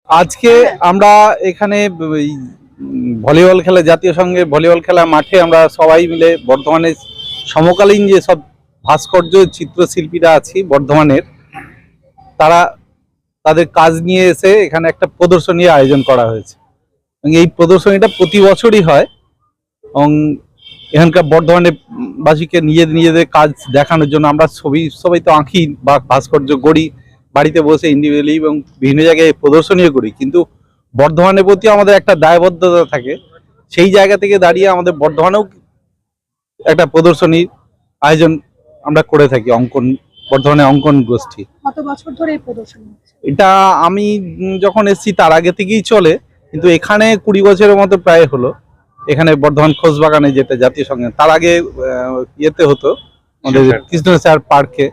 আজকে আমরা এখানে ভলিবল খেলা, জাতীয় সংঘের ভলিবল খেলা মাঠে আমরা সবাই মিলে বর্ধমানের সমকালীন যে সব ভাস্কর্য চিত্রশিল্পীরা আছি বর্ধমানের, তারা তাদের কাজ নিয়ে এসে এখানে একটা প্রদর্শনীর আয়োজন করা হয়েছে। এই প্রদর্শনীটা প্রতি বছরই হয় এবং এখানকার বর্ধমানের বাসীকে নিজেদের কাজ দেখানোর জন্য আমরা সবাই তো আঁকি বা ভাস্কর্য গড়ি বাড়িতে বসে ইন্ডিভিজুয়ালি এবং বিভিন্ন জায়গায় প্রদর্শনীও করি, কিন্তু বর্ধমানের প্রতি আমাদের একটা দায়বদ্ধতা থাকে। সেই জায়গা থেকে দাঁড়িয়ে আমাদের বর্ধমানেও একটা প্রদর্শনীর আয়োজন আমরা করে থাকি। বর্ধমানে অঙ্কন গোষ্ঠী। কত বছর ধরে এই প্রদর্শনী? এটা আমি যখন এসেছি তার আগে থেকেই চলে, কিন্তু এখানে 20 বছরের মতো প্রায় হলো। এখানে বর্ধমান খোঁজবাগানে, যেটা জাতীয় সংঘ, তার আগে ইয়েতে হতো আমাদের কৃষ্ণ স্যার পার্কে,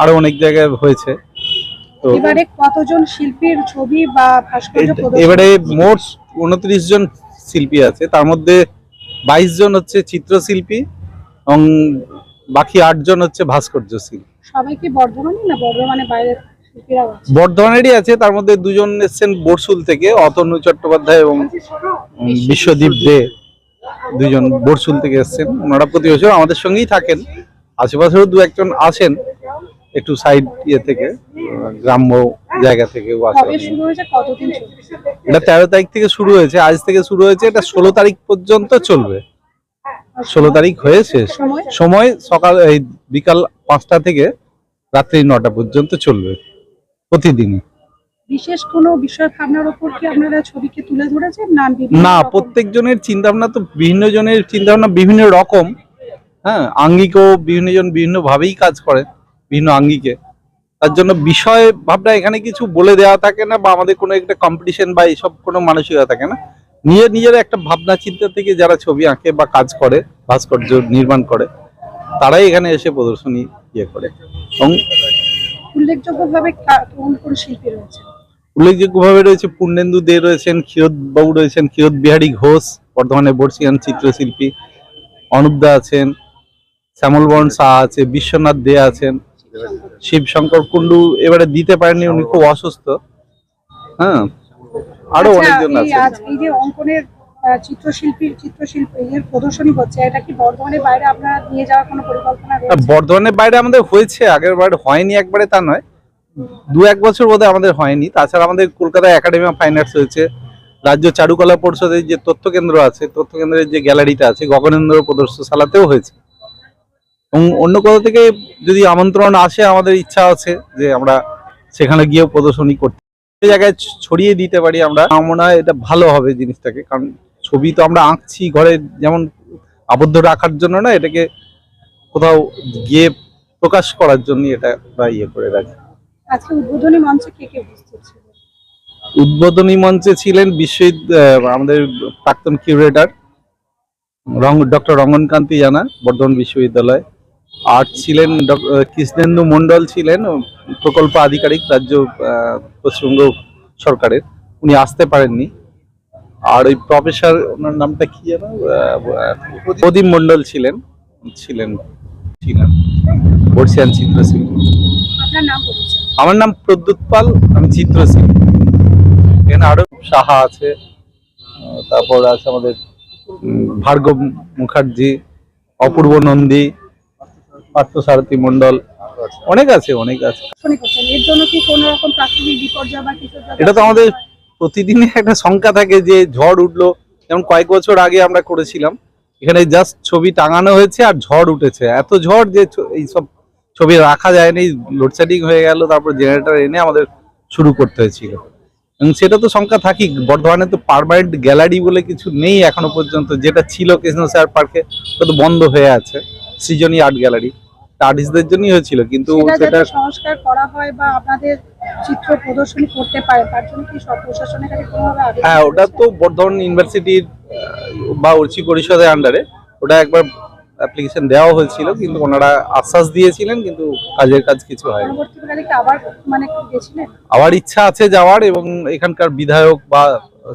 আরো অনেক জায়গায় হয়েছে। তো এবারে কতজন শিল্পীর ছবি বা ভাস্কর্য প্রদর্শন? এবারে মোট 29 জন শিল্পী আছে, তার মধ্যে 22 জন হচ্ছে চিত্রশিল্পী এবং বাকি 8 জন হচ্ছে ভাস্কর্য শিল্পী। সবাই কি বর্ধমানে না বর্ধমানের বাইরে শিল্পীরা আছে? বর্ধমানেরই আছে, তার মধ্যে 2 জন এসেছেন বরশুল থেকে, অতনু চট্টোপাধ্যায় এবং বিশ্বদীপ দে, 2 জন বরশুল থেকে এসেছেন। ওনারা প্রতি বছর আমাদের সঙ্গেই থাকেন, আশেপাশেও 2-1 জন আসেন একটু সাইড ইয়ে থেকে, গ্রাম্য জায়গা থেকে। এটা 13 তারিখ থেকে শুরু হয়েছে, আজ থেকে শুরু হয়েছে, এটা 16 তারিখ পর্যন্ত চলবে। 16 তারিখ হয়ে শেষ। সময় সকাল বিকাল 5টা থেকে রাত্রি 9টা পর্যন্ত চলবে প্রতিদিনই। বিশেষ কোনো বিষয় ভাবনার উপর কি আপনারা ছবিকে তুলে ধরেছেন না, প্রত্যেকজনের চিন্তা ভাবনা তো বিভিন্ন জনের চিন্তা ভাবনা বিভিন্ন রকম। হ্যাঁ, আঙ্গিকও বিভিন্ন জন বিভিন্ন ভাবেই কাজ করে, বিভিন্ন আঙ্গিকে। তার জন্য বিষয় ভাবনা এখানে কিছু বলে দেওয়া থাকে না, বা আমাদের কোনো একটা কম্পিটিশন বা এইসব কোনো মানসিকতা থাকে না। নিজের একটা ভাবনা চিন্তা থেকে যারা ছবি আঁকে বা কাজ করে, ভাস্কর্য নির্মাণ করে, তারাই এখানে এসে প্রদর্শনী ইয়ে করে। এবং উল্লেখযোগ্যভাবে রয়েছে পূর্ণেন্দু দে রয়েছেন, ক্ষীরোদ বাবু রয়েছেন, ক্ষীরোদ বিহারী ঘোষ বর্ধমানের বর্ষিয়ান চিত্রশিল্পী, অনুপ দা আছেন, শ্যামল বরণ সাহা আছে, বিশ্বনাথ দে আছেন, শিবশঙ্কর কুন্ডু এবারে দিতে পারেননি, উনি খুব অসুস্থ। হ্যাঁ, আরো অনেকজন আছে। এই যে অঙ্কনের চিত্রশিল্পী এর প্রদর্শনী হচ্ছে, এটা কি বর্ধমানের বাইরে আপনারা নিয়ে যাওয়ার কোনো পরিকল্পনা রয়েছে? বর্ধমানের বাইরে আমাদের হয়েছে, আগের বার হয়নি একবারে তা নয়, 2-1 বছর বোধহয় আমাদের হয়নি। তাছাড়া আমাদের কলকাতায় একাডেমি অফ ফাইন আর্টস হয়েছে, রাজ্য চারুকলা পরিষদের যে তথ্য কেন্দ্র আছে, তথ্য কেন্দ্রের যে গ্যালারিটা আছে, গগনেন্দ্র প্রদর্শনশালাতেও হয়েছে। এবং অন্য কোথা থেকে যদি আমন্ত্রণ আসে, আমাদের ইচ্ছা আছে যে আমরা সেখানে গিয়েও প্রদর্শনী করতে, জায়গায় ছড়িয়ে দিতে পারি। আমরা মনে হয় এটা ভালো হবে জিনিসটাকে, কারণ ছবি তো আমরা আঁকছি ঘরে যেমন আবদ্ধ রাখার জন্য না, এটাকে কোথাও গিয়ে প্রকাশ করার জন্য এটা ইয়ে করে রাখি। আজকে উদ্বোধনী মঞ্চে কে কে উপস্থিত ছিল? উদ্বোধনী মঞ্চে ছিলেন আমাদের প্রাক্তন কিউরেটর ডক্টর রঙ্গনকান্তি জানা, বর্ধমান বিশ্ববিদ্যালয়। আর ছিলেন কৃষ্ণেন্দু মন্ডল, ছিলেন প্রকল্প আধিকারিক রাজ্য পশ্চিমবঙ্গ সরকারের, উনি আসতে পারেননি। আর ওই প্রফেসর, ওনার নামটা কি জানো, প্রদীপ মন্ডল ছিলেন বর্ষিয়ান চিত্রশিল্পী। আমার নাম প্রদ্যুৎ পাল, আমি চিত্রশিল্পী। এখানে আরো সাহা আছে, তারপর আছে আমাদের ভার্গব মুখার্জি, অপূর্ব নন্দী, পার্থসারথী মন্ডল, অনেক আছে। এটা তো আমাদের প্রতিদিনই একটা শঙ্কা থাকে যে ঝড় উঠলো, যেমন কয়েক বছর আগে আমরা করেছিলাম, এখানে জাস্ট ছবি টাঙানো হয়েছে আর ঝড় উঠেছে, এত ঝড় যে এইসব ছবি রাখা যায়নি, লোডশেডিং হয়ে গেল, তারপর জেনারেটর এনে আমাদের শুরু করতে হয়েছিল। এবং সেটা তো শঙ্কা থাকি। বর্ধমানে তো পার্মানেন্ট গ্যালারি বলে কিছু নেই এখনো পর্যন্ত, যেটা ছিল কৃষ্ণ স্যার পার্কে, ওটা তো বন্ধ হয়ে আছে। সৃজনী আর্ট গ্যালারি আর্টিস্টদের জন্যই হয়েছিল, কিন্তু সেটা সংস্কার করা হয় বা আপনাদের চিত্র প্রদর্শনী করতে পারে, তার জন্য কি সব প্রশাসনের কাছে কোনোভাবে আবেদন? হ্যাঁ, ওটা তো বর্ধমান ইউনিভার্সিটির বা উচ্চ পরিষদের আন্ডারে ওটা একবার অ্যাপ্লিকেশন দেওয়া হয়েছিল, কিন্তু ওনারা আশ্বাস দিয়েছিলেন, কিন্তু কাজের কাজ কিছু হয়নি। আবার ইচ্ছা আছে যাওয়ার, এবং এখানকার বিধায়ক বা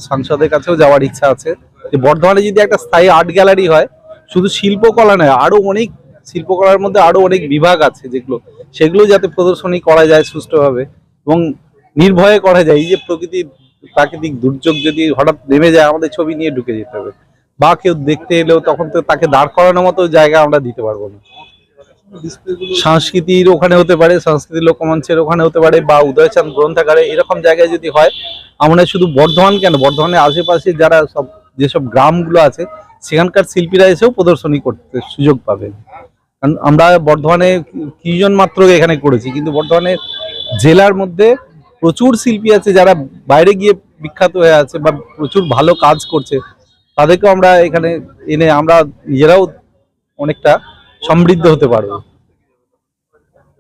সাংসদের কাছেও যাওয়ার ইচ্ছা আছে যে বর্ধমানে যদি একটা স্থায়ী আর্ট গ্যালারি হয়, শুধু শিল্পকলা নয়, আরো অনেক শিল্পকলার মধ্যে আরো অনেক বিভাগ আছে, সেগুলো যাতে প্রদর্শনী করা যায় সুষ্ঠুভাবে এবং নির্ভয়ে করা যায়। এই যে প্রকৃতির প্রাকৃতিক দুর্যোগ যদি হঠাৎ নেমে যায়, আমাদের ছবি নিয়ে ঢুকে যেতে হবে, বা কেউ দেখতে এলেও তখন তো তাকে দাঁড় করানোর মতো জায়গা আমরা দিতে পারবো না। সংস্কৃতির ওখানে হতে পারে, সংস্কৃতি লোকমঞ্চের ওখানে হতে পারে, বা উদয়চাঁদ গ্রন্থাগারে, এরকম জায়গায় যদি হয়, আমরা শুধু বর্ধমান কেন, বর্ধমানের আশেপাশে যারা সব যেসব গ্রামগুলো আছে সেখানকার শিল্পীরা এসেও প্রদর্শনী করতে সুযোগ পাবে। কারণ আমরা বর্ধমানে কিজন মাত্র এখানে করেছি, কিন্তু বর্ধমানে জেলার মধ্যে প্রচুর শিল্পী আছে যারা বাইরে গিয়ে বিখ্যাত হয়ে আছে বা প্রচুর ভালো কাজ করছে, তাদেরকেও আমরা এখানে এনে আমরা নিজেরাও অনেকটা সমৃদ্ধ হতে পারবো।